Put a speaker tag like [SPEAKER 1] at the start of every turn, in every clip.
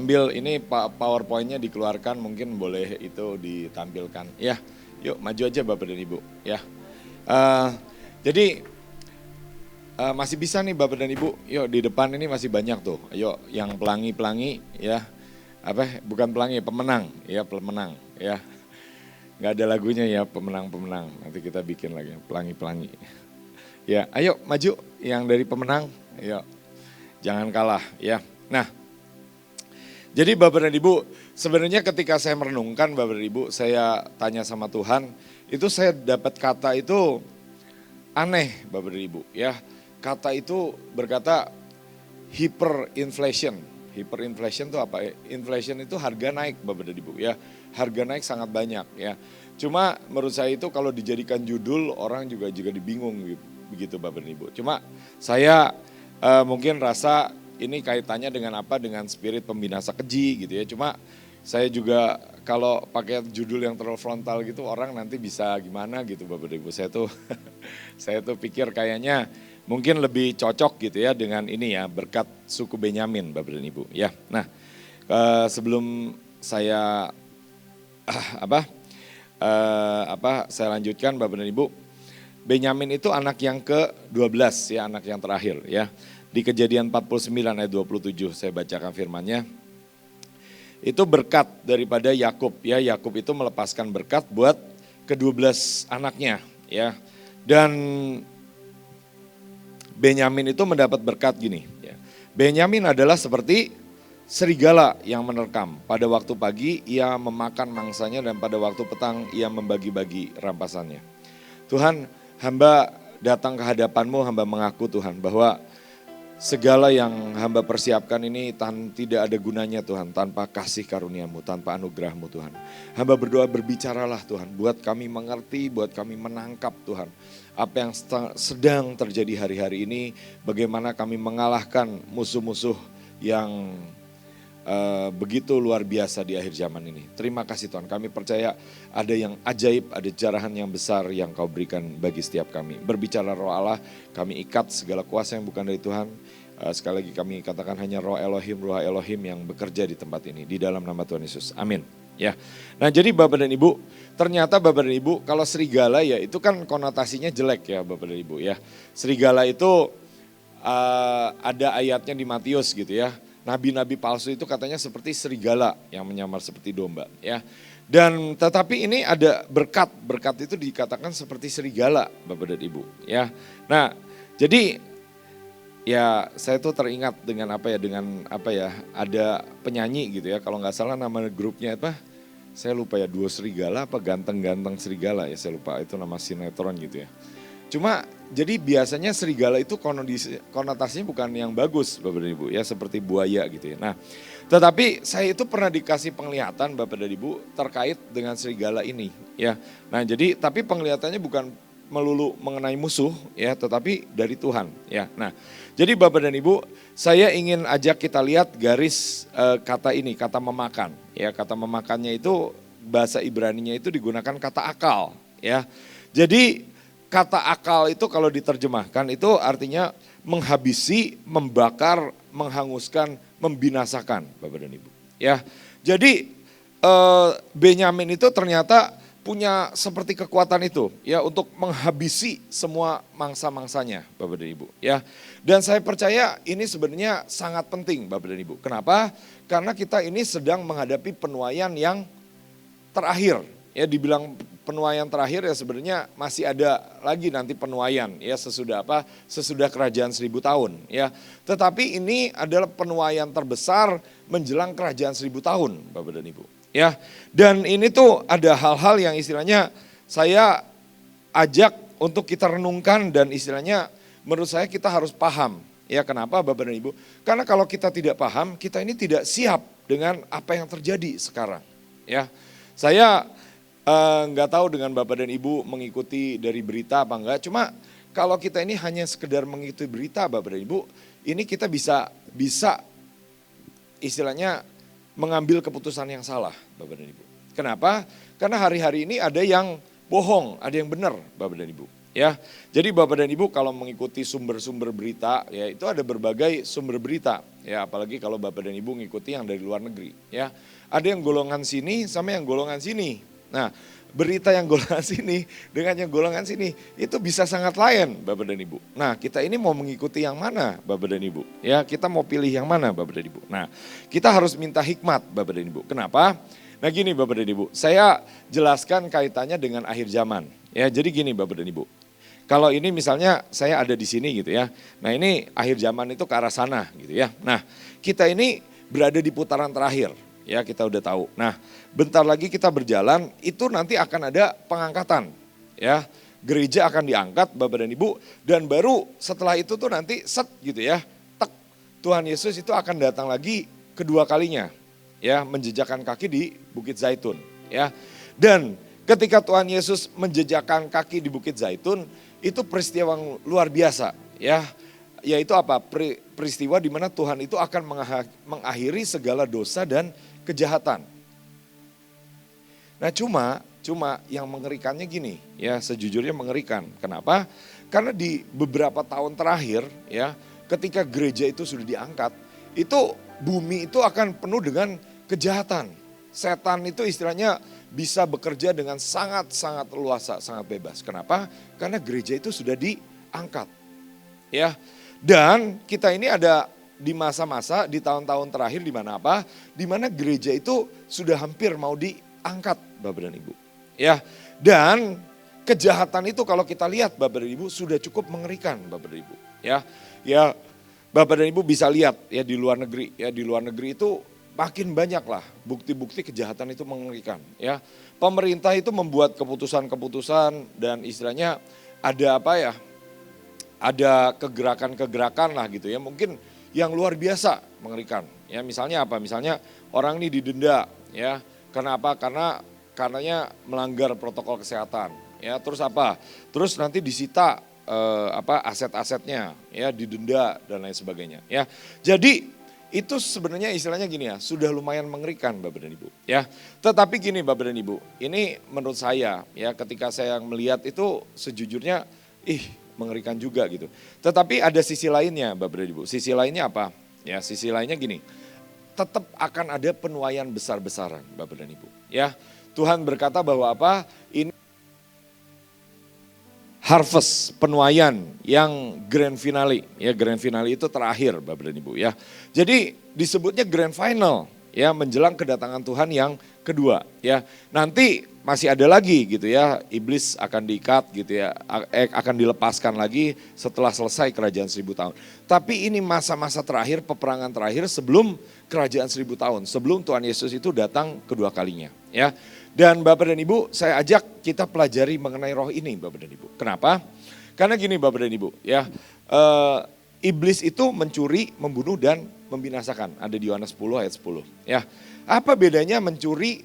[SPEAKER 1] sambil ini PowerPoint-nya dikeluarkan, mungkin boleh itu ditampilkan. Ya, yuk maju aja Bapak dan Ibu. Ya, jadi masih bisa nih Bapak dan Ibu. Yuk di depan ini masih banyak tuh. Ayo yang pelangi-pelangi ya. Bukan pelangi, pemenang ya, pemenang ya. Nggak ada lagunya ya, pemenang-pemenang. Nanti kita bikin lagi pelangi-pelangi. Ya, ayo maju yang dari pemenang. Ayo. Jangan kalah ya. Nah, jadi Bapak dan Ibu, sebenarnya ketika saya merenungkan Bapak dan Ibu, saya tanya sama Tuhan, itu saya dapat kata itu aneh Bapak dan Ibu ya. Kata itu berkata hyperinflation. Hyperinflation itu apa? Inflation itu harga naik Bapak dan Ibu ya. Harga naik sangat banyak ya. Cuma menurut saya itu kalau dijadikan judul orang juga dibingung begitu Bapak dan Ibu. Cuma saya mungkin rasa ini kaitannya dengan apa? Dengan spirit pembinasa keji gitu ya. Cuma saya juga kalau pakai judul yang terlalu frontal gitu orang nanti bisa gimana gitu Bapak dan Ibu. Saya tuh pikir kayaknya mungkin lebih cocok gitu ya dengan ini ya, berkat suku Benyamin Bapak dan Ibu ya. Nah, sebelum saya saya lanjutkan Bapak dan Ibu. Benyamin itu anak yang ke-12 ya, anak yang terakhir ya. Di Kejadian 49 ayat 27 saya bacakan firman-Nya. Itu berkat daripada Yakub ya. Yakub itu melepaskan berkat buat ke-12 anaknya ya. Dan Benyamin itu mendapat berkat gini ya. Benyamin adalah seperti serigala yang menerkam. Pada waktu pagi ia memakan mangsanya dan pada waktu petang ia membagi-bagi rampasannya. Tuhan, hamba datang ke hadapan-Mu, hamba mengaku Tuhan bahwa segala yang hamba persiapkan ini tidak ada gunanya Tuhan tanpa kasih karunia-Mu, tanpa anugerah-Mu Tuhan. Hamba berdoa berbicaralah Tuhan, buat kami mengerti, buat kami menangkap Tuhan. Apa yang sedang terjadi hari-hari ini, bagaimana kami mengalahkan musuh-musuh yang begitu luar biasa di akhir zaman ini. Terima kasih Tuhan, kami percaya ada yang ajaib, ada jarahan yang besar yang Kau berikan bagi setiap kami. Berbicara Roh Allah, kami ikat segala kuasa yang bukan dari Tuhan. Sekali lagi kami katakan hanya Roh Elohim yang bekerja di tempat ini. Di dalam nama Tuhan Yesus, amin. Ya, nah jadi Bapak dan Ibu, ternyata Bapak dan Ibu kalau serigala ya itu kan konotasinya jelek ya Bapak dan Ibu ya. Serigala itu ada ayatnya di Matius gitu ya. Nabi-nabi palsu itu katanya seperti serigala yang menyamar seperti domba ya. Dan tetapi ini ada berkat itu dikatakan seperti serigala Bapak dan Ibu ya. Nah jadi ya saya tuh teringat dengan ada penyanyi gitu ya. Kalau nggak salah nama grupnya apa, saya lupa ya, Duo Serigala apa Ganteng-Ganteng Serigala ya, saya lupa itu nama sinetron gitu ya. Cuma jadi biasanya serigala itu konotasinya bukan yang bagus Bapak dan Ibu ya, seperti buaya gitu ya. Nah tetapi saya itu pernah dikasih penglihatan Bapak dan Ibu terkait dengan serigala ini ya. Nah jadi tapi penglihatannya bukan melulu mengenai musuh ya, tetapi dari Tuhan ya. Nah jadi Bapak dan Ibu saya ingin ajak kita lihat garis kata ini, kata memakan ya. Kata memakannya itu bahasa Ibraninya itu digunakan kata akal ya. Jadi kata akal itu kalau diterjemahkan itu artinya menghabisi, membakar, menghanguskan, membinasakan Bapak dan Ibu. Ya, jadi Benyamin itu ternyata punya seperti kekuatan itu ya untuk menghabisi semua mangsa-mangsanya Bapak dan Ibu. Ya, dan saya percaya ini sebenarnya sangat penting Bapak dan Ibu. Kenapa? Karena kita ini sedang menghadapi penuaian yang terakhir. Ya dibilang penuaian terakhir ya sebenarnya masih ada lagi nanti penuaian ya sesudah kerajaan 1000 tahun ya. Tetapi ini adalah penuaian terbesar menjelang kerajaan 1000 tahun Bapak dan Ibu ya. Dan ini tuh ada hal-hal yang istilahnya saya ajak untuk kita renungkan dan istilahnya menurut saya kita harus paham ya. Kenapa Bapak dan Ibu? Karena kalau kita tidak paham kita ini tidak siap dengan apa yang terjadi sekarang ya. Saya nggak tahu dengan Bapak dan Ibu mengikuti dari berita apa enggak, cuma kalau kita ini hanya sekedar mengikuti berita Bapak dan Ibu, ini kita bisa istilahnya mengambil keputusan yang salah Bapak dan Ibu. Kenapa? Karena hari-hari ini ada yang bohong, ada yang benar Bapak dan Ibu. Ya, jadi Bapak dan Ibu kalau mengikuti sumber-sumber berita, ya itu ada berbagai sumber berita, ya apalagi kalau Bapak dan Ibu mengikuti yang dari luar negeri, ya ada yang golongan sini sama yang golongan sini. Nah, berita yang golongan sini dengan yang golongan sini itu bisa sangat lain, Bapak dan Ibu. Nah, kita ini mau mengikuti yang mana, Bapak dan Ibu? Ya, kita mau pilih yang mana, Bapak dan Ibu? Nah, kita harus minta hikmat, Bapak dan Ibu. Kenapa? Nah, gini Bapak dan Ibu, saya jelaskan kaitannya dengan akhir zaman. Ya, jadi gini Bapak dan Ibu. Kalau ini misalnya saya ada di sini gitu ya. Nah ini akhir zaman itu ke arah sana gitu ya. Nah kita ini berada di putaran terakhir ya, kita udah tahu. Nah bentar lagi kita berjalan itu nanti akan ada pengangkatan ya. Gereja akan diangkat Bapak dan Ibu, dan baru setelah itu tuh nanti set gitu ya. Tek, Tuhan Yesus itu akan datang lagi kedua kalinya ya, menjejakkan kaki di Bukit Zaitun ya. Dan ketika Tuhan Yesus menjejakkan kaki di Bukit Zaitun, itu peristiwa yang luar biasa ya. Yaitu apa? Peristiwa di mana Tuhan itu akan mengakhiri segala dosa dan kejahatan. Nah cuma yang mengerikannya gini ya, sejujurnya mengerikan. Kenapa? Karena di beberapa tahun terakhir ya, ketika gereja itu sudah diangkat, itu bumi itu akan penuh dengan kejahatan. Setan itu istilahnya bisa bekerja dengan sangat-sangat luasa, sangat bebas. Kenapa? Karena gereja itu sudah diangkat. Ya. Dan kita ini ada di masa-masa, di tahun-tahun terakhir di mana apa? Di mana gereja itu sudah hampir mau diangkat, Bapak dan Ibu. Ya. Dan kejahatan itu kalau kita lihat Bapak dan Ibu sudah cukup mengerikan, Bapak dan Ibu. Ya. Ya, Bapak dan Ibu bisa lihat ya di luar negeri, ya di luar negeri itu makin banyak lah bukti-bukti kejahatan itu mengerikan ya. Pemerintah itu membuat keputusan-keputusan dan istilahnya ada apa ya, ada kegerakan-kegerakan lah gitu ya, mungkin yang luar biasa mengerikan ya. Misalnya apa? Misalnya orang ini didenda ya. Kenapa? Karenanya melanggar protokol kesehatan ya. Terus apa? Terus nanti disita aset-asetnya ya, didenda dan lain sebagainya ya. Jadi itu sebenarnya istilahnya gini ya, sudah lumayan mengerikan Bapak dan Ibu ya. Tetapi gini Bapak dan Ibu, ini menurut saya ya, ketika saya melihat itu sejujurnya mengerikan juga gitu. Tetapi ada sisi lainnya Bapak dan Ibu. Sisi lainnya apa? Ya sisi lainnya gini, tetap akan ada penuaian besar-besaran Bapak dan Ibu ya. Tuhan berkata bahwa apa? Ini harvest, penuaian yang grand finale. Ya grand finale itu terakhir Bapak dan Ibu ya. Jadi disebutnya grand final ya, menjelang kedatangan Tuhan yang kedua ya. Nanti masih ada lagi gitu ya, iblis akan diikat gitu ya, akan dilepaskan lagi setelah selesai kerajaan 1000 tahun. Tapi ini masa-masa terakhir, peperangan terakhir sebelum kerajaan 1000 tahun, sebelum Tuhan Yesus itu datang kedua kalinya ya. Dan Bapak dan Ibu, saya ajak kita pelajari mengenai roh ini Bapak dan Ibu. Kenapa? Karena gini Bapak dan Ibu ya, iblis itu mencuri, membunuh dan membinasakan. Ada di Yohanes 10 ayat 10 ya. Apa bedanya mencuri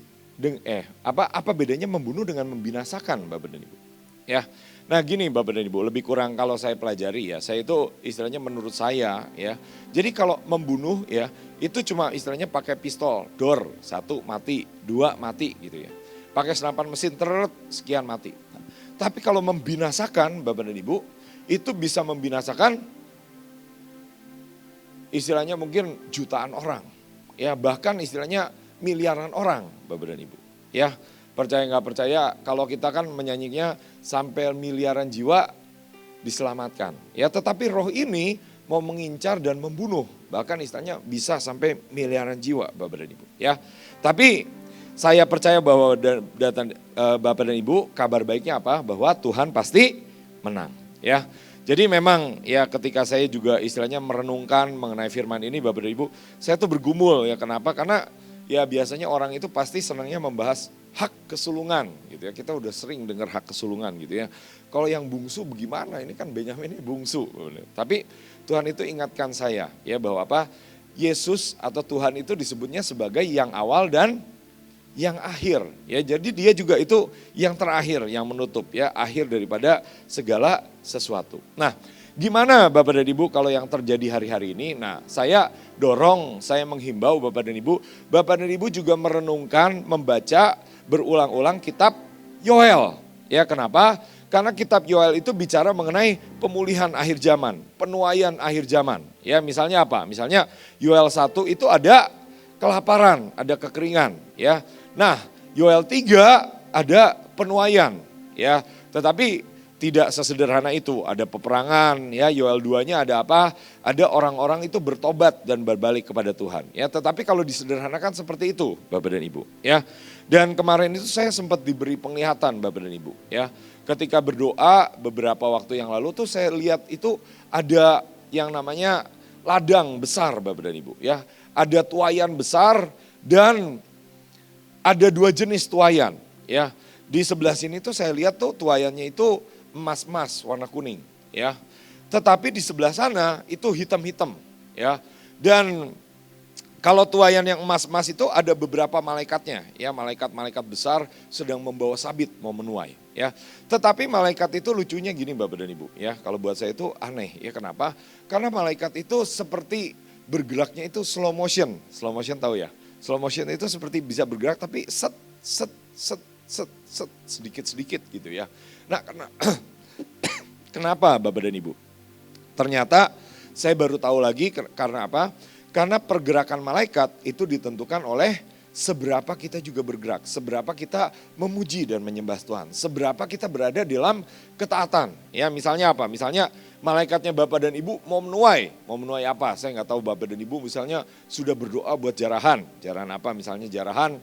[SPEAKER 1] apa bedanya membunuh dengan membinasakan Bapak dan Ibu? Ya. Nah gini Bapak dan Ibu, lebih kurang kalau saya pelajari ya, saya itu istilahnya menurut saya ya. Jadi kalau membunuh ya, itu cuma istilahnya pakai pistol, dor, 1 mati, 2 mati gitu ya. Pakai senapan mesin sekian mati. Nah, tapi kalau membinasakan Bapak dan Ibu, itu bisa membinasakan istilahnya mungkin jutaan orang. Ya bahkan istilahnya miliaran orang Bapak dan Ibu. Ya percaya nggak percaya kalau kita kan menyanyinya sampai miliaran jiwa diselamatkan. Ya tetapi roh ini mau mengincar dan membunuh. Bahkan istilahnya bisa sampai miliaran jiwa Bapak dan Ibu. Ya tapi saya percaya bahwa Bapak dan Ibu, kabar baiknya apa? Bahwa Tuhan pasti menang. Ya, jadi memang ya ketika saya juga istilahnya merenungkan mengenai firman ini Bapak dan Ibu, saya tuh bergumul ya. Kenapa? Karena ya biasanya orang itu pasti senangnya membahas hak kesulungan gitu ya. Kita udah sering dengar hak kesulungan gitu ya. Kalau yang bungsu bagaimana? Ini kan Benyamin ini bungsu. Tapi Tuhan itu ingatkan saya ya bahwa apa? Yesus atau Tuhan itu disebutnya sebagai yang awal dan yang akhir ya. Jadi dia juga itu yang terakhir, yang menutup ya, akhir daripada segala sesuatu. Nah, gimana Bapak dan Ibu kalau yang terjadi hari-hari ini? Nah, saya dorong, saya menghimbau Bapak dan Ibu juga merenungkan, membaca berulang-ulang kitab Yoel. Ya, kenapa? Karena kitab Yoel itu bicara mengenai pemulihan akhir zaman, penuaian akhir zaman. Ya, misalnya apa? Misalnya Yoel 1 itu ada kelaparan, ada kekeringan, ya. Nah, Yoel 3 ada penuaian, ya. Tetapi tidak sesederhana itu, ada peperangan, ya. Yoel 2-nya ada apa? Ada orang-orang itu bertobat dan berbalik kepada Tuhan, ya. Tetapi kalau disederhanakan seperti itu, Bapak dan Ibu, ya. Dan kemarin itu saya sempat diberi penglihatan, Bapak dan Ibu, ya. Ketika berdoa beberapa waktu yang lalu tuh saya lihat itu ada yang namanya ladang besar, Bapak dan Ibu, ya. Ada tuaian besar dan ada 2 jenis tuaian, ya. Di sebelah sini tuh saya lihat tuh tuaiannya itu emas-emas warna kuning, ya. Tetapi di sebelah sana itu hitam-hitam, ya. Dan kalau tuaian yang emas-emas itu ada beberapa malaikatnya, ya, malaikat-malaikat besar sedang membawa sabit mau menuai, ya. Tetapi malaikat itu lucunya gini, Bapak dan Ibu, ya. Kalau buat saya itu aneh, ya. Kenapa? Karena malaikat itu seperti bergeraknya itu slow motion. Slow motion tahu ya? Slow motion itu seperti bisa bergerak tapi set set set set set sedikit-sedikit gitu, ya. Nah, kenapa Bapak dan Ibu? Ternyata saya baru tahu lagi karena apa? Karena pergerakan malaikat itu ditentukan oleh seberapa kita juga bergerak, seberapa kita memuji dan menyembah Tuhan, seberapa kita berada dalam ketaatan. Ya, misalnya apa? Misalnya malaikatnya Bapak dan Ibu mau menuai apa? Saya nggak tahu Bapak dan Ibu misalnya sudah berdoa buat jarahan apa? Misalnya jarahan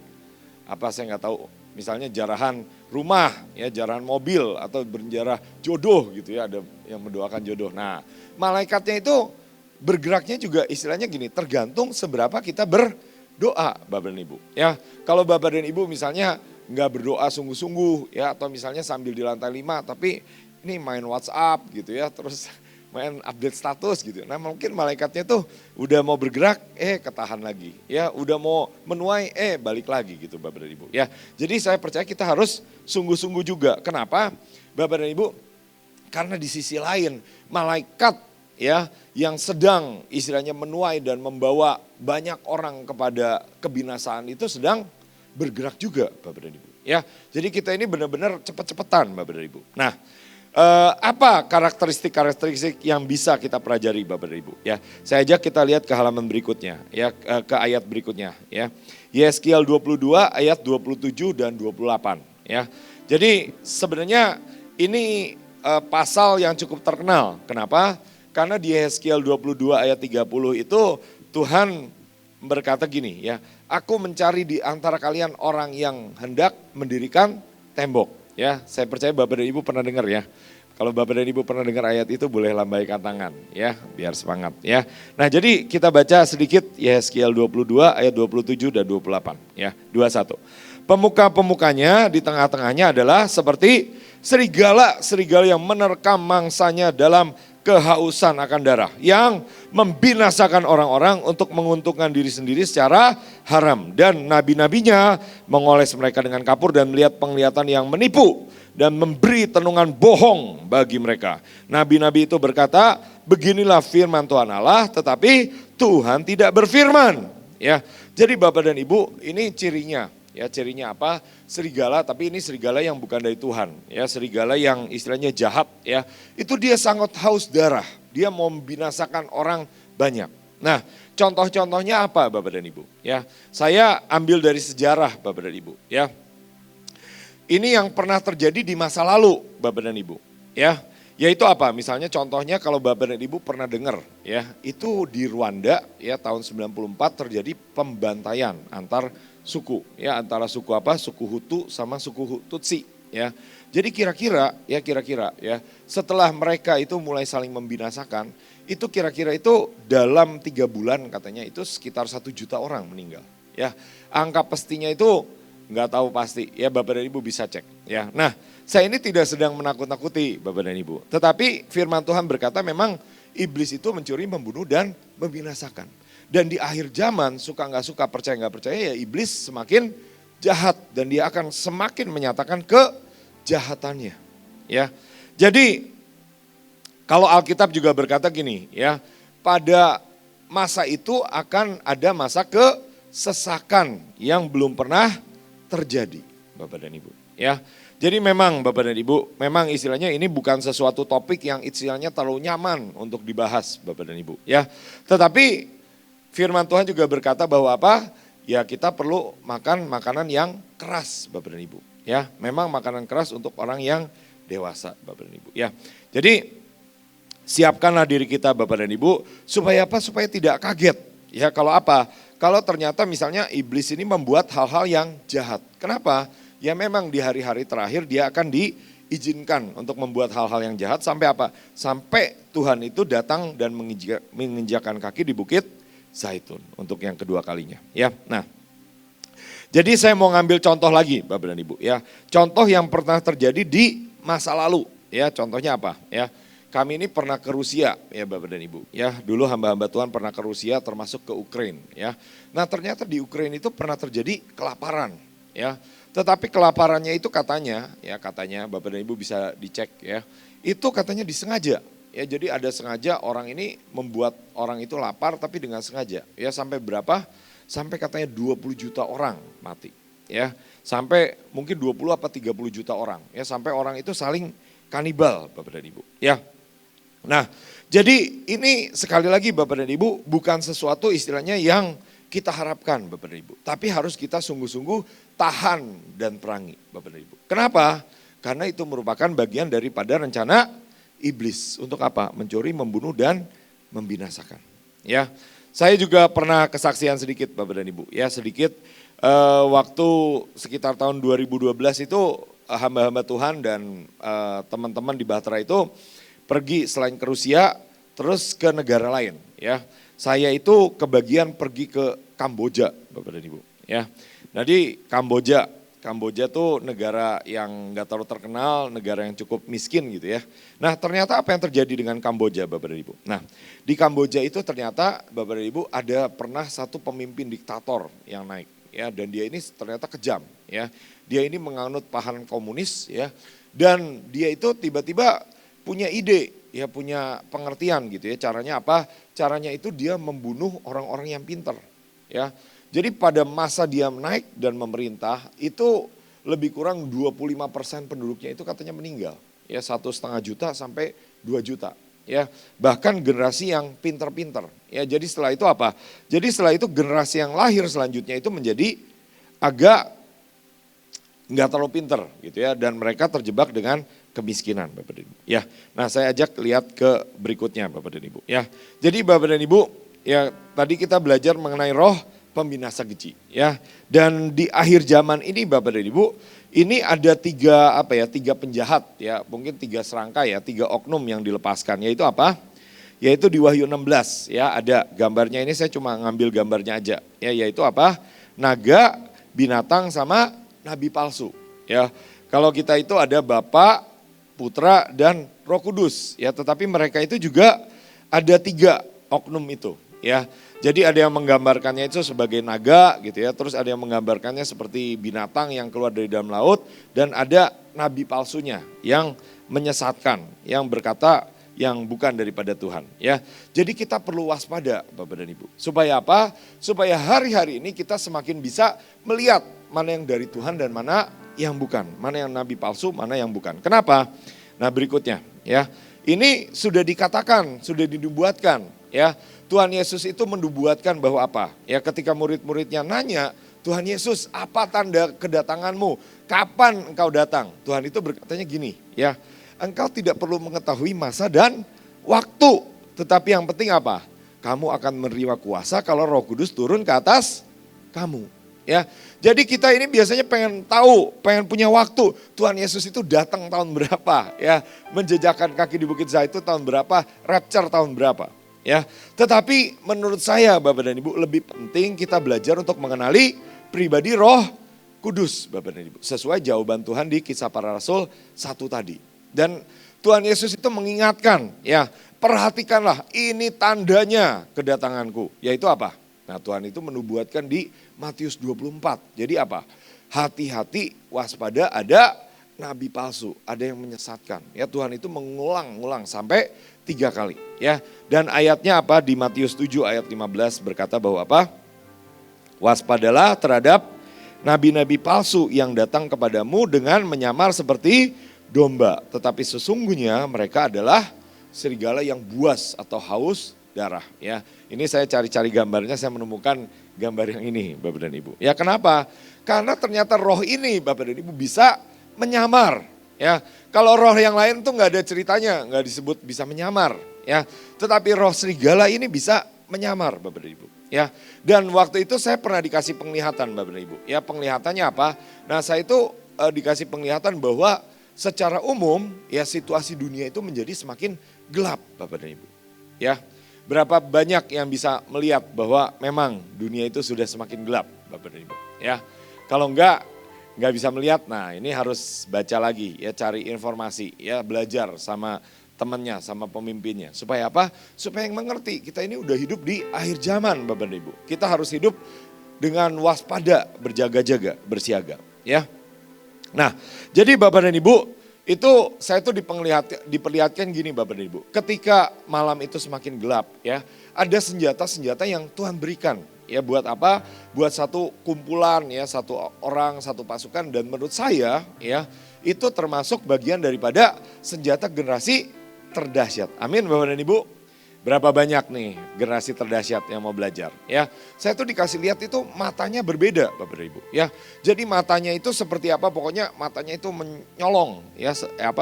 [SPEAKER 1] apa? Saya nggak tahu. Misalnya jarahan rumah, ya, jarahan mobil atau berjarah jodoh gitu, ya, ada yang mendoakan jodoh. Nah, malaikatnya itu bergeraknya juga istilahnya gini, tergantung seberapa kita berdoa, Bapak dan Ibu. Ya, kalau Bapak dan Ibu misalnya nggak berdoa sungguh-sungguh, ya, atau misalnya sambil di lantai 5 tapi ini main WhatsApp gitu, ya, terus main update status gitu. Nah, mungkin malaikatnya tuh udah mau bergerak, ketahan lagi, ya, udah mau menuai, balik lagi gitu, Bapak dan Ibu. Ya, jadi saya percaya kita harus sungguh-sungguh juga. Kenapa, Bapak dan Ibu? Karena di sisi lain malaikat, ya, yang sedang istilahnya menuai dan membawa banyak orang kepada kebinasaan itu sedang bergerak juga, Bapak dan Ibu. Ya, jadi kita ini benar-benar cepet-cepetan, Bapak dan Ibu. Nah, apa karakteristik yang bisa kita pelajari, Bapak dan Ibu? Ya, saya ajak kita lihat ke halaman berikutnya, ya, ke ayat berikutnya, ya. Yeskiel 22 ayat 27 dan 28, ya. Jadi sebenarnya ini pasal yang cukup terkenal. Kenapa? Karena di Yeskiel 22 ayat 30 itu Tuhan berkata gini, ya, aku mencari di antara kalian orang yang hendak mendirikan tembok. Ya, saya percaya Bapak dan Ibu pernah dengar, ya. Kalau Bapak dan Ibu pernah dengar ayat itu boleh lambaikan tangan, ya, biar semangat, ya. Nah, jadi kita baca sedikit Yeskiel 22 ayat 27 dan 28, ya, 21. Pemuka-pemukanya di tengah-tengahnya adalah seperti serigala yang menerkam mangsanya dalam kehausan akan darah, yang membinasakan orang-orang untuk menguntungkan diri sendiri secara haram. Dan nabi-nabinya mengoles mereka dengan kapur dan melihat penglihatan yang menipu dan memberi tenungan bohong bagi mereka. Nabi-nabi itu berkata, beginilah firman Tuhan Allah, tetapi Tuhan tidak berfirman. Ya, jadi Bapak dan Ibu, ini cirinya. Ya, cirinya apa? Serigala, tapi ini serigala yang bukan dari Tuhan. Ya, serigala yang istilahnya jahat, ya. Itu dia sangat haus darah. Dia mau membinasakan orang banyak. Nah, contoh-contohnya apa, Bapak dan Ibu? Ya, saya ambil dari sejarah, Bapak dan Ibu, ya. Ini yang pernah terjadi di masa lalu, Bapak dan Ibu, ya. Yaitu apa? Misalnya contohnya kalau Bapak dan Ibu pernah dengar, ya, itu di Rwanda, ya, tahun 94 terjadi pembantaian antar suku, ya, antara suku apa? Suku Hutu sama suku Tutsi, ya. Jadi kira-kira, ya, setelah mereka itu mulai saling membinasakan, itu kira-kira itu dalam 3 bulan katanya itu sekitar 1 juta orang meninggal, ya. Angka pastinya itu nggak tahu pasti, ya, Bapak dan Ibu bisa cek, ya. Nah, saya ini tidak sedang menakut-nakuti Bapak dan Ibu, tetapi firman Tuhan berkata memang iblis itu mencuri, membunuh dan membinasakan. Dan di akhir zaman, suka nggak suka, percaya nggak percaya, ya, iblis semakin jahat dan dia akan semakin menyatakan kejahatannya, ya. Jadi kalau Alkitab juga berkata gini, ya, pada masa itu akan ada masa kesesakan yang belum pernah terjadi. Bapak dan Ibu. Ya, jadi memang Bapak dan Ibu, memang istilahnya ini bukan sesuatu topik yang istilahnya terlalu nyaman untuk dibahas Bapak dan Ibu. Ya, tetapi firman Tuhan juga berkata bahwa apa? Ya kita perlu makan makanan yang keras Bapak dan Ibu. Ya, memang makanan keras untuk orang yang dewasa Bapak dan Ibu. Ya, jadi siapkanlah diri kita Bapak dan Ibu supaya apa? Supaya tidak kaget. Ya kalau apa? Kalau ternyata misalnya iblis ini membuat hal-hal yang jahat. Kenapa? Ya memang di hari-hari terakhir dia akan diizinkan untuk membuat hal-hal yang jahat sampai apa? Sampai Tuhan itu datang dan menginjakkan kaki di bukit Zaitun untuk yang kedua kalinya. Ya, nah, jadi saya mau ngambil contoh lagi, Bapak dan Ibu. Ya, contoh yang pernah terjadi di masa lalu. Ya, contohnya apa? Ya, kami ini pernah ke Rusia, ya Bapak dan Ibu. Ya, dulu hamba-hamba Tuhan pernah ke Rusia, termasuk ke Ukraina. Ya, nah ternyata di Ukraina itu pernah terjadi kelaparan. Ya, tetapi kelaparannya itu katanya Bapak dan Ibu bisa dicek ya, itu katanya disengaja. Ya, jadi ada sengaja orang ini membuat orang itu lapar tapi dengan sengaja. Ya, sampai berapa? Sampai katanya 20 juta orang mati. Ya, sampai mungkin 20 apa 30 juta orang. Ya, sampai orang itu saling kanibal Bapak dan Ibu. Ya. Nah, jadi ini sekali lagi Bapak dan Ibu bukan sesuatu istilahnya yang kita harapkan Bapak dan Ibu. Tapi harus kita sungguh-sungguh tahan dan perangi Bapak dan Ibu. Kenapa? Karena itu merupakan bagian daripada rencana iblis untuk apa? Mencuri, membunuh dan membinasakan. Ya, saya juga pernah kesaksian sedikit Bapak dan Ibu. Ya, sedikit waktu sekitar tahun 2012 itu hamba-hamba Tuhan dan teman-teman di Bahtera itu pergi selain ke Rusia terus ke negara lain. Ya, saya itu kebagian pergi ke Kamboja Bapak dan Ibu. Ya, jadi Kamboja tuh negara yang gak terlalu terkenal, negara yang cukup miskin gitu ya. Nah ternyata apa yang terjadi dengan Kamboja Bapak dan Ibu? Nah di Kamboja itu ternyata Bapak dan Ibu ada pernah satu pemimpin diktator yang naik. Ya, dan dia ini ternyata kejam ya. Dia ini menganut paham komunis ya. Dan dia itu tiba-tiba punya ide ya, punya pengertian gitu ya. Caranya apa? Caranya itu dia membunuh orang-orang yang pintar ya. Jadi pada masa dia naik dan memerintah itu lebih kurang 25% penduduknya itu katanya meninggal. Ya 1,5 juta sampai 2 juta. Ya bahkan generasi yang pintar-pintar. Ya jadi setelah itu apa? Jadi setelah itu generasi yang lahir selanjutnya itu menjadi agak nggak terlalu pintar gitu ya. Dan mereka terjebak dengan kemiskinan Bapak dan Ibu. Ya, nah saya ajak lihat ke berikutnya Bapak dan Ibu. Ya, jadi Bapak dan Ibu ya tadi kita belajar mengenai roh pembinasa keji ya. Dan di akhir zaman ini Bapak dan Ibu, ini ada tiga penjahat ya, mungkin 3 serangka ya, 3 oknum yang dilepaskan, yaitu apa? Yaitu di Wahyu 16 ya, ada gambarnya, ini saya cuma ngambil gambarnya aja ya, yaitu apa? Naga, binatang sama nabi palsu ya. Kalau kita itu ada Bapa, Putra dan Roh Kudus ya, tetapi mereka itu juga ada 3 oknum itu ya. Jadi ada yang menggambarkannya itu sebagai naga gitu ya, terus ada yang menggambarkannya seperti binatang yang keluar dari dalam laut, dan ada nabi palsunya yang menyesatkan, yang berkata yang bukan daripada Tuhan ya. Jadi kita perlu waspada Bapak dan Ibu. Supaya apa? Supaya hari-hari ini kita semakin bisa melihat mana yang dari Tuhan dan mana yang bukan, mana yang nabi palsu, mana yang bukan. Kenapa? Nah berikutnya ya, ini sudah dikatakan, sudah dinubuatkan ya. Tuhan Yesus itu menubuatkan bahwa apa? Ya ketika murid-muridnya nanya, Tuhan Yesus apa tanda kedatanganmu? Kapan engkau datang? Tuhan itu berkatanya gini ya, engkau tidak perlu mengetahui masa dan waktu. Tetapi yang penting apa? Kamu akan menerima kuasa kalau Roh Kudus turun ke atas kamu. Ya, jadi kita ini biasanya pengen tahu, pengen punya waktu. Tuhan Yesus itu datang tahun berapa? Ya, menjejakkan kaki di Bukit Zaitun tahun berapa? Rapture tahun berapa? Ya, tetapi menurut saya Bapak dan Ibu lebih penting kita belajar untuk mengenali pribadi Roh Kudus Bapak dan Ibu. Sesuai jawaban Tuhan di Kisah Para Rasul 1 tadi. Dan Tuhan Yesus itu mengingatkan ya, perhatikanlah ini tandanya kedatanganku. Yaitu apa? Nah Tuhan itu menubuatkan di Matius 24. Jadi apa? Hati-hati, waspada, ada nabi palsu, ada yang menyesatkan. Ya Tuhan itu mengulang-ulang sampai 3 kali. Ya, dan ayatnya apa? Di Matius 7 ayat 15 berkata bahwa apa? Waspadalah terhadap nabi-nabi palsu yang datang kepadamu dengan menyamar seperti domba. Tetapi sesungguhnya mereka adalah serigala yang buas atau haus darah. Ya, ini saya cari-cari gambarnya, saya menemukan gambar yang ini, Bapak dan Ibu. Ya, kenapa? Karena ternyata roh ini, Bapak dan Ibu, bisa menyamar. Ya, kalau roh yang lain tuh nggak ada ceritanya, nggak disebut bisa menyamar. Ya, tetapi roh serigala ini bisa menyamar, Bapak dan Ibu. Ya, dan waktu itu saya pernah dikasih penglihatan, Bapak dan Ibu. Ya, penglihatannya apa? Nah, saya itu dikasih penglihatan bahwa secara umum ya situasi dunia itu menjadi semakin gelap, Bapak dan Ibu. Ya, berapa banyak yang bisa melihat bahwa memang dunia itu sudah semakin gelap, Bapak dan Ibu. Ya, kalau enggak bisa melihat, nah ini harus baca lagi ya, cari informasi ya, belajar sama temannya, sama pemimpinnya. Supaya apa? Supaya yang mengerti kita ini udah hidup di akhir zaman, Bapak dan Ibu. Kita harus hidup dengan waspada, berjaga-jaga, bersiaga ya. Nah, jadi Bapak dan Ibu, itu saya tuh diperlihatkan gini Bapak dan Ibu. Ketika malam itu semakin gelap ya, ada senjata-senjata yang Tuhan berikan. Ya buat apa? Buat satu kumpulan ya, satu orang, satu pasukan, dan menurut saya ya itu termasuk bagian daripada senjata generasi terdahsyat. Amin Bapak dan Ibu. Berapa banyak nih generasi terdahsyat yang mau belajar ya. Saya tuh dikasih lihat itu matanya berbeda Bapak dan Ibu ya. Jadi matanya itu seperti apa, pokoknya matanya itu menyolong ya,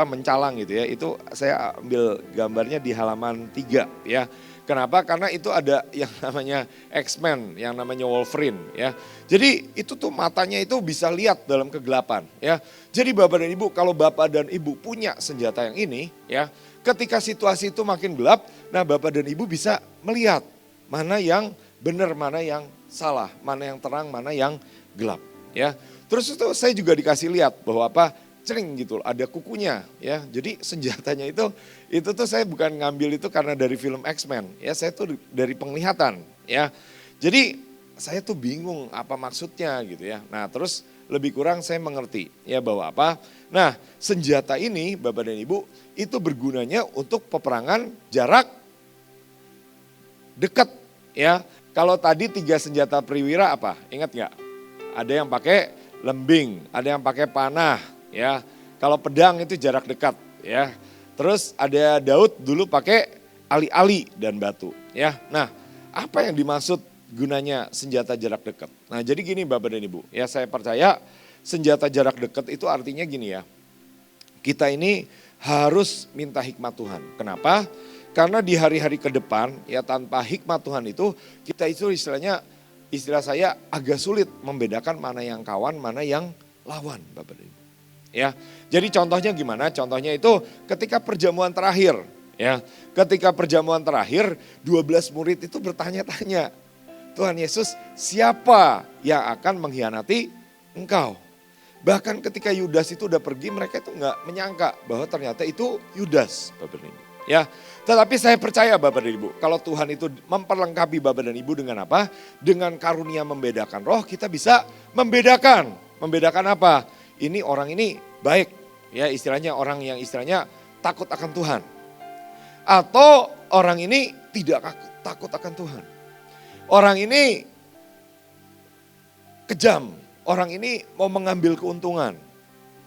[SPEAKER 1] mencalang gitu ya. Itu saya ambil gambarnya di halaman 3 ya. Kenapa? Karena itu ada yang namanya X-Men, yang namanya Wolverine ya. Jadi itu tuh matanya itu bisa lihat dalam kegelapan ya. Jadi Bapak dan Ibu, kalau Bapak dan Ibu punya senjata yang ini ya, ketika situasi itu makin gelap, nah Bapak dan Ibu bisa melihat mana yang benar, mana yang salah, mana yang terang, mana yang gelap ya. Terus itu saya juga dikasih lihat bahwa apa? Cering gitu, ada kukunya ya. Jadi senjatanya itu tuh saya bukan ngambil itu karena dari film X-Men ya, saya tuh dari penglihatan ya. Jadi saya tuh bingung apa maksudnya gitu ya. Nah, terus lebih kurang saya mengerti ya bahwa apa? Nah, senjata ini Bapak dan Ibu itu bergunanya untuk peperangan jarak dekat ya. Kalau tadi 3 senjata perwira apa? Ingat nggak? Ada yang pakai lembing, ada yang pakai panah ya. Kalau pedang itu jarak dekat ya. Terus ada Daud dulu pakai ali-ali dan batu ya. Nah, apa yang dimaksud gunanya senjata jarak dekat? Nah, jadi gini Bapak dan Ibu, ya saya percaya senjata jarak dekat itu artinya gini ya. Kita ini harus minta hikmat Tuhan. Kenapa? Karena di hari-hari ke depan ya tanpa hikmat Tuhan itu kita itu istilah saya agak sulit membedakan mana yang kawan, mana yang lawan Bapak dan Ibu. Ya, jadi contohnya gimana? Contohnya itu ketika perjamuan terakhir ya. Ketika perjamuan terakhir 12 murid itu bertanya-tanya, Tuhan Yesus, siapa yang akan mengkhianati engkau? Bahkan ketika Yudas itu udah pergi, mereka itu nggak menyangka bahwa ternyata itu Yudas, Bapak dan Ibu. Ya, tetapi saya percaya Bapak dan Ibu, kalau Tuhan itu memperlengkapi Bapak dan Ibu dengan apa? Dengan karunia membedakan roh, kita bisa membedakan. Membedakan apa? Ini orang ini baik, ya istilahnya orang yang istilahnya takut akan Tuhan. Atau orang ini tidak takut akan Tuhan. Orang ini kejam, orang ini mau mengambil keuntungan.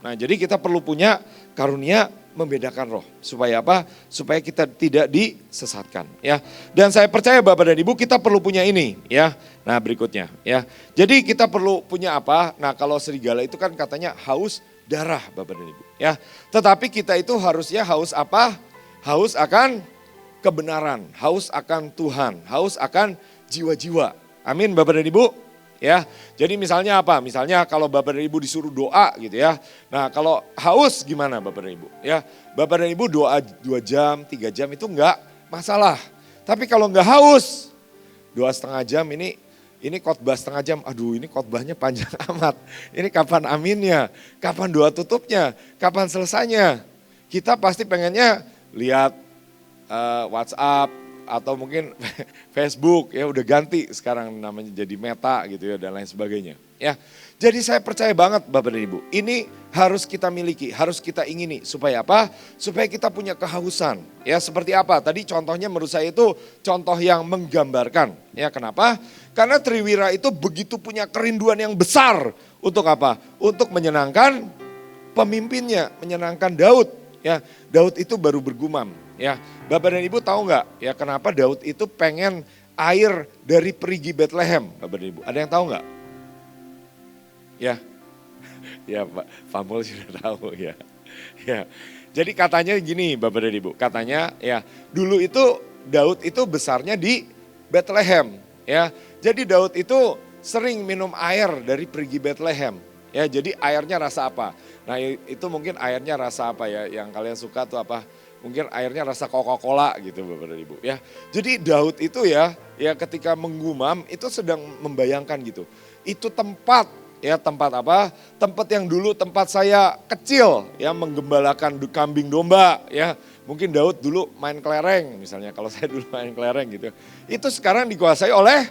[SPEAKER 1] Nah, jadi kita perlu punya karunia membedakan roh. Supaya apa? Supaya kita tidak disesatkan ya. Dan saya percaya Bapak dan Ibu kita perlu punya ini ya. Nah, berikutnya ya. Jadi kita perlu punya apa? Nah, kalau serigala itu kan katanya haus darah Bapak dan Ibu ya. Tetapi kita itu harusnya haus apa? Haus akan kebenaran, haus akan Tuhan, haus akan jiwa-jiwa. Amin Bapak dan Ibu. Ya, jadi misalnya apa? Misalnya kalau Bapak dan Ibu disuruh doa gitu ya. Nah, kalau haus gimana Bapak dan Ibu? Ya, Bapak dan Ibu doa 2 jam, 3 jam itu enggak masalah. Tapi kalau enggak haus, 2,5 jam ini khotbah setengah jam. Aduh, ini khotbahnya panjang amat. Ini kapan aminnya? Kapan doa tutupnya? Kapan selesainya? Kita pasti pengennya lihat WhatsApp atau mungkin Facebook ya, udah ganti sekarang namanya jadi Meta gitu ya dan lain sebagainya ya. Jadi saya percaya banget Bapak dan Ibu, ini harus kita miliki, harus kita ingini supaya apa? Supaya kita punya kehausan ya. Seperti apa? Tadi contohnya menurut saya itu contoh yang menggambarkan ya. Kenapa? Karena Triwira itu begitu punya kerinduan yang besar Untuk apa? Untuk menyenangkan pemimpinnya, menyenangkan Daud. Ya, Daud itu baru bergumam. Ya, Bapak dan Ibu tahu nggak? Ya, kenapa Daud itu pengen air dari perigi Bethlehem, Bapak dan Ibu? Ada yang tahu nggak? Ya, ya Pak Mul sudah tahu ya. Ya, jadi katanya gini Bapak dan Ibu, katanya ya dulu itu Daud itu besarnya di Bethlehem. Ya, jadi Daud itu sering minum air dari perigi Bethlehem. Ya, jadi airnya rasa apa? Nah itu mungkin airnya rasa apa ya, yang kalian suka tuh apa? Mungkin airnya rasa Coca-Cola gitu Bapak dan Ibu ya. Jadi Daud itu ya ketika menggumam itu sedang membayangkan gitu. Itu tempat ya, tempat apa? Tempat yang dulu tempat saya kecil ya, menggembalakan kambing domba ya. Mungkin Daud dulu main kelereng misalnya, kalau saya dulu main kelereng gitu. Itu sekarang dikuasai oleh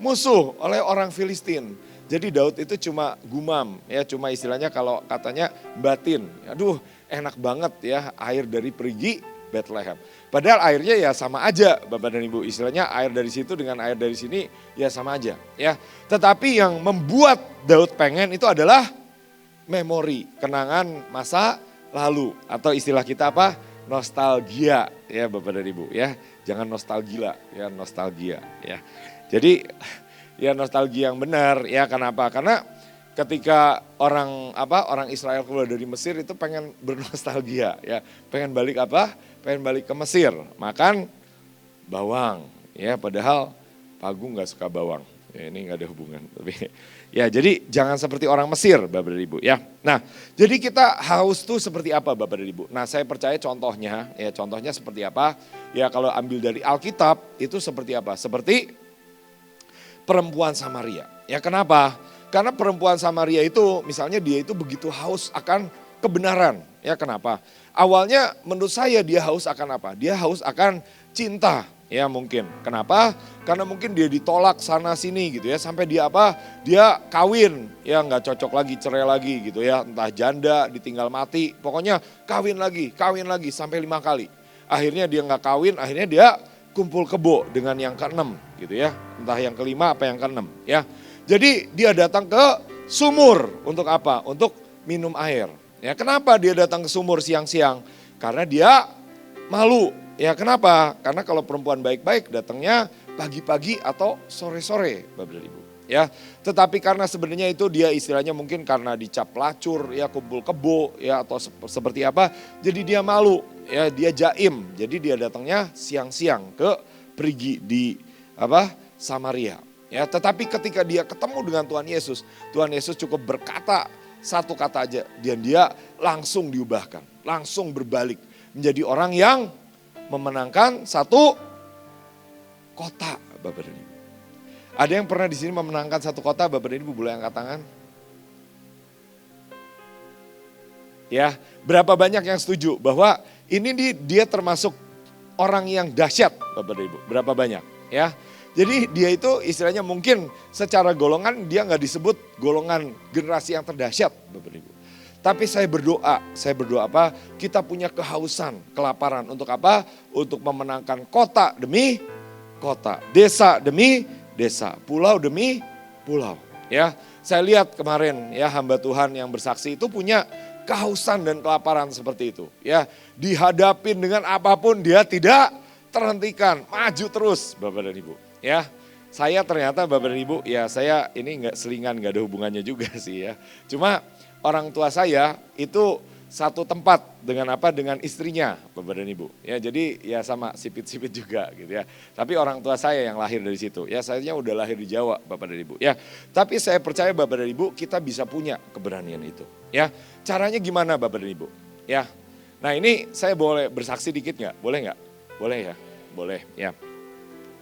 [SPEAKER 1] musuh, oleh orang Filistin. Jadi Daud itu cuma gumam, ya cuma istilahnya kalau katanya batin. Aduh enak banget ya air dari perigi Bethlehem. Padahal airnya ya sama aja Bapak dan Ibu. Istilahnya air dari situ dengan air dari sini ya sama aja. Ya. Tetapi yang membuat Daud pengen itu adalah memori, kenangan masa lalu. Atau istilah kita apa? Nostalgia ya Bapak dan Ibu ya. Jangan nostalgia ya, nostalgia ya. Jadi ya nostalgia yang benar ya, kenapa? Karena ketika orang Israel keluar dari Mesir itu pengen bernostalgia ya, pengen balik apa? Pengen balik ke Mesir, makan bawang ya, padahal Pak Agung nggak suka bawang. Ya, ini nggak ada hubungan. Tapi ya jadi jangan seperti orang Mesir Bapak dan Ibu ya. Nah, jadi kita haus tuh seperti apa Bapak dan Ibu? Nah, saya percaya contohnya seperti apa? Ya kalau ambil dari Alkitab itu seperti apa? Seperti perempuan Samaria. Ya kenapa? Karena perempuan Samaria itu misalnya dia itu begitu haus akan kebenaran. Ya kenapa? Awalnya menurut saya dia haus akan apa? Dia haus akan cinta. Ya mungkin. Kenapa? Karena mungkin dia ditolak sana sini gitu ya. Sampai dia apa? Dia kawin. Ya nggak cocok lagi, cerai lagi gitu ya. Entah janda, ditinggal mati. Pokoknya kawin lagi sampai 5 kali. Akhirnya dia nggak kawin, akhirnya dia kumpul kebo dengan yang ke-6 gitu ya. Entah yang ke-5 apa yang ke-6 ya. Jadi dia datang ke sumur untuk apa? Untuk minum air. Ya kenapa dia datang ke sumur siang-siang? Karena dia malu. Ya kenapa? Karena kalau perempuan baik-baik datangnya pagi-pagi atau sore-sore Bapak dan Ibu. Ya, tetapi karena sebenarnya itu dia istilahnya mungkin karena dicap pelacur ya, kumpul kebo ya atau seperti apa, jadi dia malu ya, dia jaim. Jadi dia datangnya siang-siang ke perigi di Samaria. Ya, tetapi ketika dia ketemu dengan Tuhan Yesus cukup berkata satu kata aja dan dia langsung diubahkan, langsung berbalik menjadi orang yang memenangkan satu kota Bapak dan Ibu. Ada yang pernah di sini memenangkan satu kota, Bapak dan Ibu boleh angkat tangan? Ya, berapa banyak yang setuju bahwa ini dia termasuk orang yang dahsyat, Bapak dan Ibu? Berapa banyak? Ya, jadi dia itu istilahnya mungkin secara golongan dia nggak disebut golongan generasi yang terdahsyat, Bapak dan Ibu. Tapi saya berdoa apa? Kita punya kehausan, kelaparan untuk apa? Untuk memenangkan kota demi kota, desa demi desa, pulau demi pulau. Ya, saya lihat kemarin ya hamba Tuhan yang bersaksi itu punya kehausan dan kelaparan seperti itu. Ya, dihadapin dengan apapun dia tidak terhentikan, maju terus Bapak dan Ibu. Ya, saya ternyata Bapak dan Ibu, ya saya ini nggak selingan, nggak ada hubungannya juga sih ya. Cuma orang tua saya itu satu tempat dengan apa? Dengan istrinya Bapak dan Ibu. Ya jadi ya sama sipit-sipit juga gitu ya. Tapi orang tua saya yang lahir dari situ. Ya saya udah lahir di Jawa Bapak dan Ibu. Ya tapi saya percaya Bapak dan Ibu kita bisa punya keberanian itu. Ya caranya gimana Bapak dan Ibu? Ya nah ini saya boleh bersaksi dikit nggak? Boleh nggak? Boleh ya? Boleh ya.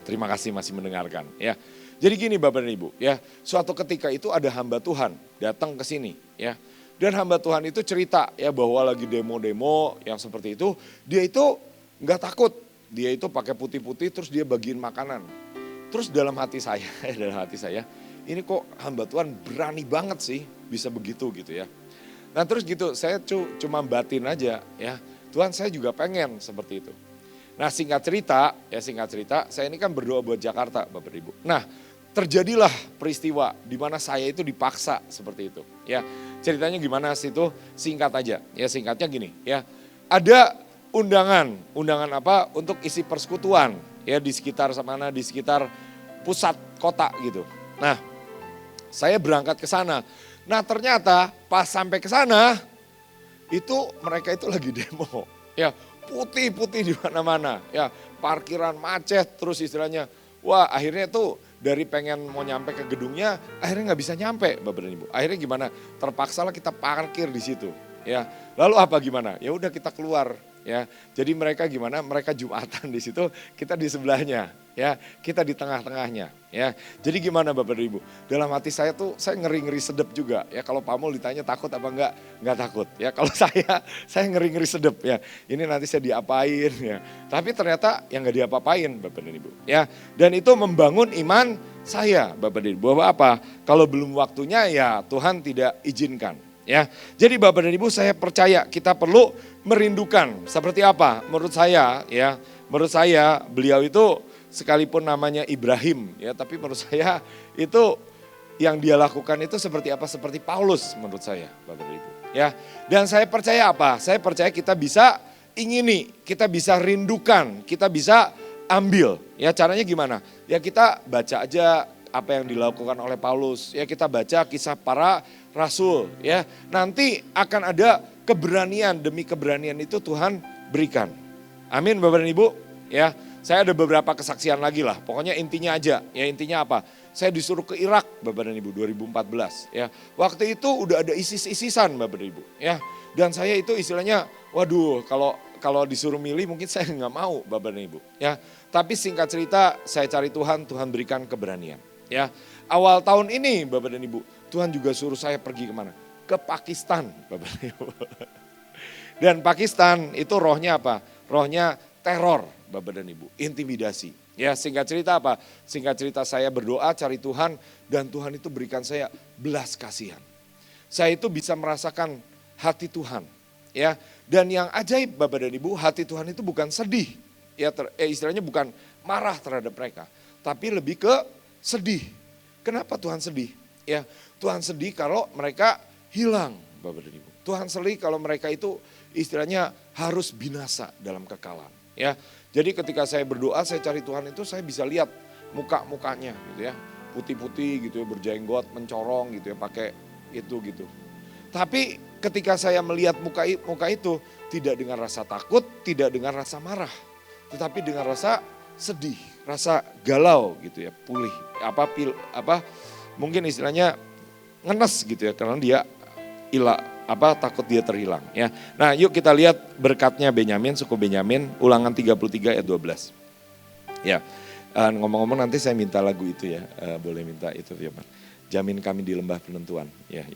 [SPEAKER 1] Terima kasih masih mendengarkan ya. Jadi gini Bapak dan Ibu ya. Suatu ketika itu ada hamba Tuhan datang ke sini ya. Dan hamba Tuhan itu cerita ya bahwa lagi demo-demo yang seperti itu. Dia itu nggak takut. Dia itu pakai putih-putih terus dia bagiin makanan. Terus dalam hati saya, ini kok hamba Tuhan berani banget sih bisa begitu gitu ya. Nah terus gitu saya cuma batin aja ya. Tuhan saya juga pengen seperti itu. Nah singkat cerita, saya ini kan berdoa buat Jakarta Bapak Ibu. Nah terjadilah peristiwa di mana saya itu dipaksa seperti itu. Ya, ceritanya gimana sih itu? Singkat aja. Ya, singkatnya gini, ya. Ada undangan apa untuk isi persekutuan ya di sekitar mana, di sekitar pusat kota gitu. Nah, saya berangkat ke sana. Nah, ternyata pas sampai ke sana itu mereka itu lagi demo. Ya, putih-putih di mana-mana. Ya, parkiran macet terus istilahnya. Wah, akhirnya tuh dari pengen mau nyampe ke gedungnya, akhirnya nggak bisa nyampe, Bapak dan Ibu. Akhirnya gimana? Terpaksalah kita parkir di situ. Ya, lalu apa gimana? Ya udah kita keluar. Ya, jadi mereka gimana? Mereka Jumatan di situ, kita di sebelahnya. Ya, kita di tengah-tengahnya. Ya, jadi gimana Bapak dan Ibu? Dalam hati saya tuh, saya ngeri-ngeri sedep juga. Ya, kalau Pak Mul ditanya takut apa enggak takut. Ya, kalau saya ngeri-ngeri sedep. Ya, ini nanti saya diapain. Ya, tapi ternyata yang nggak diapa-apain Bapak dan Ibu. Ya, dan itu membangun iman saya Bapak dan Ibu. Bahwa apa? Kalau belum waktunya ya Tuhan tidak izinkan. Ya, jadi Bapak dan Ibu saya percaya kita perlu merindukan seperti apa menurut saya ya. Menurut saya beliau itu sekalipun namanya Ibrahim ya, tapi menurut saya itu yang dia lakukan itu seperti apa? Seperti Paulus menurut saya Bapak dan Ibu. Ya, dan saya percaya apa? Saya percaya kita bisa ingini, kita bisa rindukan, kita bisa ambil. Ya, caranya gimana? Ya kita baca aja apa yang dilakukan oleh Paulus. Ya kita baca kisah para rasul ya. Nanti akan ada keberanian, demi keberanian itu Tuhan berikan. Amin Bapak dan Ibu. Ya, saya ada beberapa kesaksian lagi lah. Pokoknya intinya aja. Ya intinya apa? Saya disuruh ke Irak Bapak dan Ibu 2014 ya. Waktu itu udah ada ISIS-ISISan Bapak dan Ibu ya. Dan saya itu istilahnya waduh kalau disuruh milih mungkin saya nggak mau Bapak dan Ibu ya. Tapi singkat cerita saya cari Tuhan, Tuhan berikan keberanian. Ya, awal tahun ini Bapak dan Ibu, Tuhan juga suruh saya pergi kemana? Ke Pakistan Bapak dan Ibu. Dan Pakistan itu rohnya apa? Rohnya teror Bapak dan Ibu, intimidasi. Ya singkat cerita apa? Singkat cerita saya berdoa cari Tuhan dan Tuhan itu berikan saya belas kasihan. Saya itu bisa merasakan hati Tuhan. Ya, dan yang ajaib Bapak dan Ibu, hati Tuhan itu bukan sedih. Ya istilahnya bukan marah terhadap mereka, tapi lebih ke sedih. Kenapa Tuhan sedih? Ya, Tuhan sedih kalau mereka hilang, Bapak dan Ibu. Tuhan sedih kalau mereka itu istilahnya harus binasa dalam kekalahan. Ya, jadi ketika saya berdoa, saya cari Tuhan itu saya bisa lihat muka-mukanya gitu ya. Putih-putih gitu ya, berjenggot, mencorong gitu ya, pakai itu gitu. Tapi ketika saya melihat muka itu tidak dengan rasa takut, tidak dengan rasa marah, tetapi dengan rasa sedih, rasa galau gitu ya, pulih, mungkin istilahnya ngenes gitu ya, karena dia takut dia terhilang ya. Nah, yuk kita lihat berkatnya Benyamin, suku Benyamin, Ulangan 33 ayat 12. Ya. Ngomong-ngomong nanti saya minta lagu itu ya, boleh minta itu ya Pak. Jamin kami di lembah penentuan. Ya.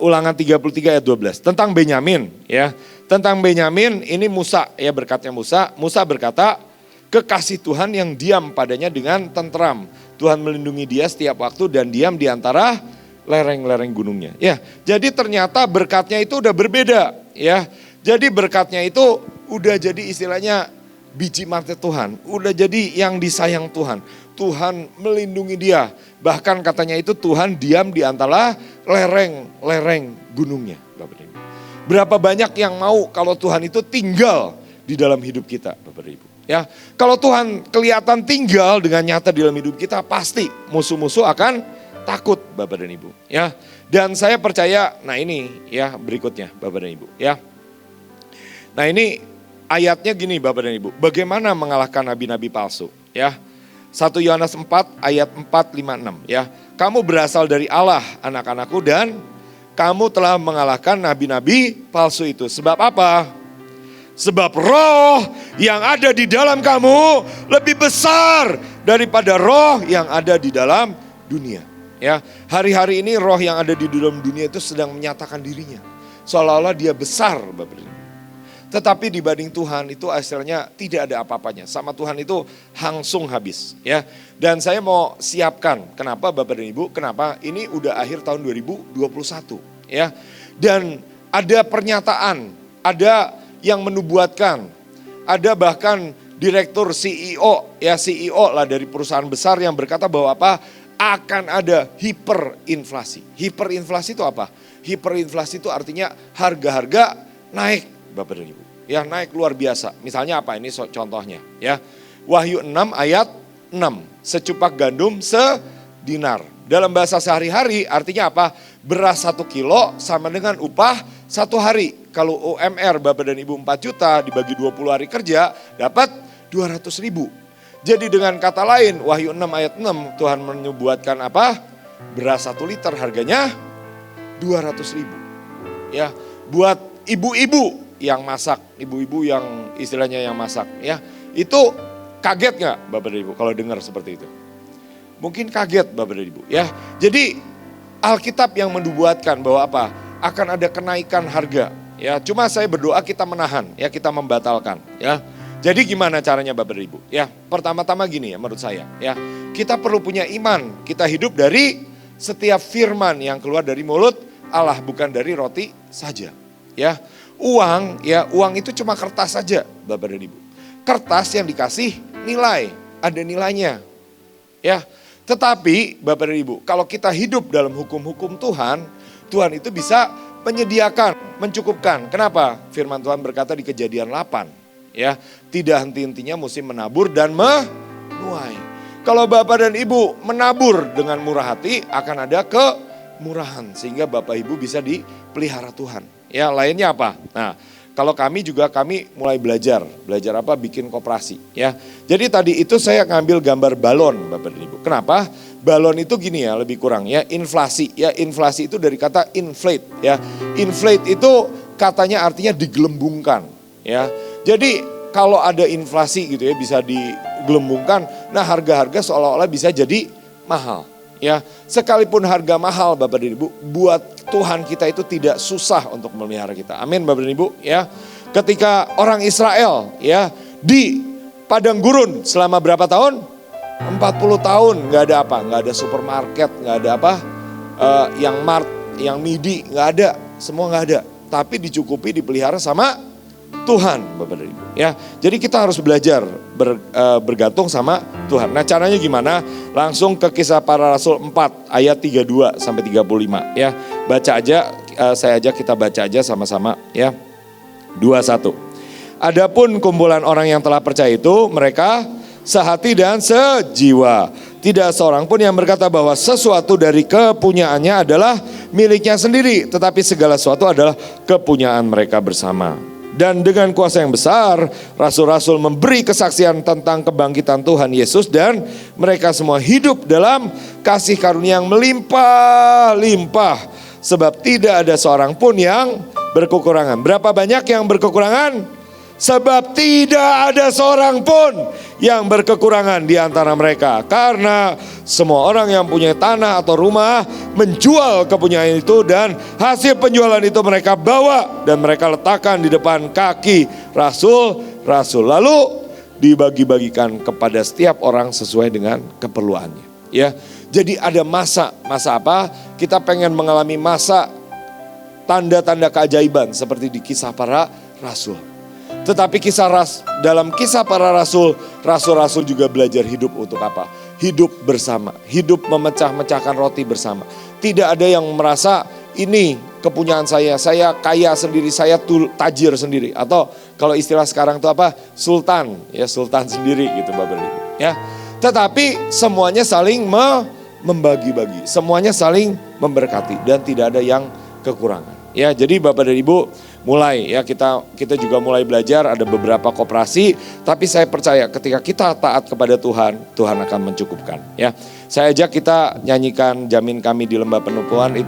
[SPEAKER 1] Ulangan 33 ayat 12 tentang Benyamin ya. Tentang Benyamin ini Musa ya, berkatnya Musa. Musa berkata, kekasih Tuhan yang diam padanya dengan tentram. Tuhan melindungi dia setiap waktu dan diam di antara lereng-lereng gunungnya. Ya, jadi ternyata berkatnya itu udah berbeda ya. Jadi berkatnya itu udah jadi istilahnya biji mata Tuhan, udah jadi yang disayang Tuhan. Tuhan melindungi dia. Bahkan katanya itu Tuhan diam di antara lereng-lereng gunungnya. Berapa banyak yang mau kalau Tuhan itu tinggal di dalam hidup kita, Bapak dan Ibu. Ya, kalau Tuhan kelihatan tinggal dengan nyata di dalam hidup kita, pasti musuh-musuh akan takut, Bapak dan Ibu. Ya, dan saya percaya, nah ini ya berikutnya, Bapak dan Ibu. Ya, nah ini ayatnya gini, Bapak dan Ibu. Bagaimana mengalahkan nabi-nabi palsu? Ya, 1 Yohanes 4 ayat 4-5-6. Ya, kamu berasal dari Allah, anak-anakku, dan kamu telah mengalahkan nabi-nabi palsu itu. Sebab apa? Sebab roh yang ada di dalam kamu lebih besar daripada roh yang ada di dalam dunia. Ya, hari-hari ini roh yang ada di dalam dunia itu sedang menyatakan dirinya. Seolah-olah dia besar, Bapak. Tetapi dibanding Tuhan itu hasilnya tidak ada apa-apanya. Sama Tuhan itu langsung habis. Ya, dan saya mau siapkan. Kenapa Bapak dan Ibu? Kenapa? Ini udah akhir tahun 2021. Ya, dan ada pernyataan, ada yang menubuatkan, ada bahkan direktur CEO, ya CEO lah dari perusahaan besar yang berkata bahwa apa? Akan ada hiperinflasi. Hiperinflasi itu apa? Hiperinflasi itu artinya harga-harga naik, Bapak dan Ibu. Ya, naik luar biasa. Misalnya apa? Ini contohnya, ya. Wahyu 6 ayat 6. Secupak gandum sedinar. Dalam bahasa sehari-hari artinya apa? Beras 1 kilo sama dengan upah 1 hari. Kalau UMR Bapak dan Ibu 4 juta dibagi 20 hari kerja dapat 200 ribu. Jadi dengan kata lain Wahyu 6 ayat 6 Tuhan menyebutkan apa? Beras 1 liter harganya 200 ribu. Ya, buat ibu-ibu yang masak, ibu-ibu yang istilahnya yang masak, ya. Itu kaget gak Bapak dan Ibu kalau dengar seperti itu? Mungkin kaget Bapak dan Ibu, ya. Jadi Alkitab yang menubuatkan bahwa apa? Akan ada kenaikan harga, ya. Cuma saya berdoa kita menahan, ya, kita membatalkan, ya. Jadi gimana caranya Bapak dan Ibu? Ya, pertama-tama gini ya menurut saya, ya. Kita perlu punya iman, kita hidup dari setiap firman yang keluar dari mulut Allah, bukan dari roti saja, ya. Uang, ya, uang itu cuma kertas saja Bapak dan Ibu. Kertas yang dikasih nilai, ada nilainya, ya. Tetapi Bapak dan Ibu, kalau kita hidup dalam hukum-hukum Tuhan, Tuhan itu bisa menyediakan, mencukupkan. Kenapa? Firman Tuhan berkata di Kejadian 8, ya, tidak henti-hentinya musim menabur dan menuai. Kalau Bapak dan Ibu menabur dengan murah hati, akan ada kemurahan sehingga Bapak Ibu bisa dipelihara Tuhan. Ya, lainnya apa? Nah, kalau kami mulai belajar apa? Bikin koperasi, ya. Jadi tadi itu saya ngambil gambar balon Bapak dan Ibu. Kenapa? Balon itu gini ya, lebih kurang ya, inflasi. Ya, inflasi itu dari kata inflate, ya. Inflate itu katanya artinya digelembungkan, ya. Jadi kalau ada inflasi gitu ya, bisa digelembungkan, nah harga-harga seolah-olah bisa jadi mahal. Ya, sekalipun harga mahal Bapak dan Ibu, buat Tuhan kita itu tidak susah untuk memelihara kita. Amin Bapak dan Ibu, ya. Ketika orang Israel, ya, di padang gurun selama berapa tahun? 40 tahun, nggak ada apa? Nggak ada supermarket, nggak ada apa? Yang mart, yang midi, nggak ada, semua nggak ada. Tapi dicukupi, dipelihara sama Tuhan Bapak dan Ibu, ya. Jadi kita harus belajar bergantung sama Tuhan. Nah, caranya gimana? Langsung ke Kisah Para Rasul 4 ayat 32 sampai 35, ya. Baca aja, saya ajak kita baca aja sama-sama, ya. 21. Adapun kumpulan orang yang telah percaya itu, mereka sehati dan sejiwa. Tidak seorang pun yang berkata bahwa sesuatu dari kepunyaannya adalah miliknya sendiri, tetapi segala sesuatu adalah kepunyaan mereka bersama. Dan dengan kuasa yang besar, rasul-rasul memberi kesaksian tentang kebangkitan Tuhan Yesus dan mereka semua hidup dalam kasih karunia yang melimpah-limpah. Sebab tidak ada seorang pun yang berkekurangan. Berapa banyak yang berkekurangan? Sebab tidak ada seorang pun yang berkekurangan di antara mereka. Karena semua orang yang punya tanah atau rumah menjual kepunyaan itu dan hasil penjualan itu mereka bawa dan mereka letakkan di depan kaki rasul-rasul. Lalu dibagi-bagikan kepada setiap orang sesuai dengan keperluannya. Ya, jadi ada masa apa? Kita pengen mengalami masa tanda-tanda keajaiban seperti di Kisah Para Rasul. Tetapi dalam Kisah Para Rasul, rasul-rasul juga belajar hidup untuk apa? Hidup bersama, hidup memecah-mecahkan roti bersama. Tidak ada yang merasa ini kepunyaan saya kaya sendiri, saya tajir sendiri. Atau kalau istilah sekarang itu apa? Sultan, ya sultan sendiri gitu Bapak Ibu. Ya. Tetapi semuanya saling membagi-bagi, semuanya saling memberkati dan tidak ada yang kekurangan. Ya, jadi Bapak dan Ibu mulai ya kita juga mulai belajar, ada beberapa koperasi, tapi saya percaya ketika kita taat kepada Tuhan, Tuhan akan mencukupkan. Ya, saya ajak kita nyanyikan Jamin Kami di Lembah Penuh Tuhan.